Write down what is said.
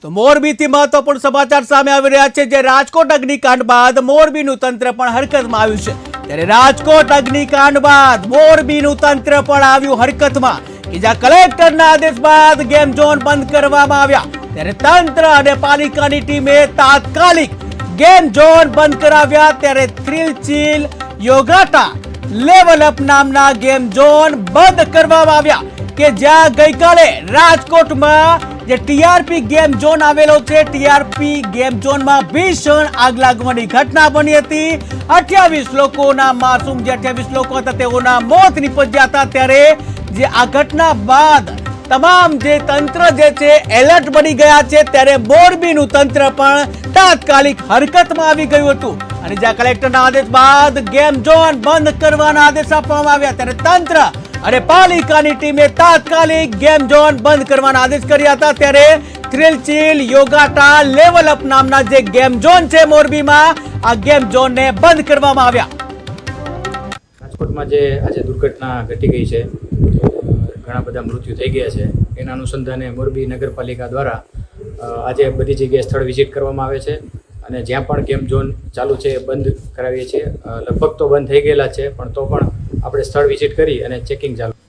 તો મોરબીથી મહત્વપૂર્ણ સમાચાર સામે આવી રહ્યા છે। જે રાજકોટ અગ્નિકાંડ બાદ મોરબીનું તંત્ર પણ હરકતમાં આવ્યું છે, ત્યારે રાજકોટ અગ્નિકાંડ બાદ મોરબીનું તંત્ર પણ આવ્યું હરકતમાં કે જ્યાં કલેક્ટરના આદેશ બાદ ગેમ ઝોન બંધ કરવામાં આવ્યા, ત્યારે તંત્ર અને પાલિકાની ટીમે તાત્કાલિક ગેમ ઝોન બંધ કરાવ્યા। ત્યારે થ્રિલ ચીલ યોગાટા લેવલ અપ નામના ગેમ ઝોન બંધ કરવામાં આવ્યા કે જ્યાં ગઈકાલે રાજકોટમાં જે ટીઆરપી ગેમ ઝોન આવેલો છે, ટીઆરપી ગેમ ઝોનમાં ભીષણ આગ લાગવાની ઘટના બની હતી। 28 લોકોના માસૂમ જે 28 લોકો હતા તેઓના મોત નિપજ્યા હતા। ત્યારે જે આ ઘટના બાદ તમામ જે તંત્ર જે છે એલર્ટ બની ગયા છે, ત્યારે મોરબીનું તંત્ર પણ તાત્કાલિક હરકતમાં આવી ગયું હતું અને જ્યાં કલેક્ટરના આદેશ બાદ ગેમ ઝોન બંધ કરવાના આદેશ આપવામાં આવ્યા, ત્યારે તંત્ર અને પાલિકાની ટીમે તાત્કાલિક ગેમ ઝોન બંધ કરવાના આદેશ કર્યા હતા। ત્યારે થ્રિલ ચીલ યોગાટા લેવલ અપ નામના જે ગેમ ઝોન છે મોરબીમાં, આ ગેમ ઝોનને બંધ કરવામાં આવ્યા। રાજકોટમાં જે આજે દુર્ઘટના ઘટી ગઈ છે, ઘણા બધા મૃત્યુ થઈ ગયા છે, એના અનુસંધાને મોરબી નગરપાલિકા દ્વારા આજે બધી જગ્યાએ સ્થળ વિઝિટ કરવામાં આવે છે અને જ્યાં પણ ગેમ ઝોન ચાલુ છે એ બંધ કરાવીએ છીએ। લગભગ તો બંધ થઈ ગયેલા છે, પણ તો પણ આપણે સ્થળ વિઝિટ કરી અને ચેકિંગ ચાલુ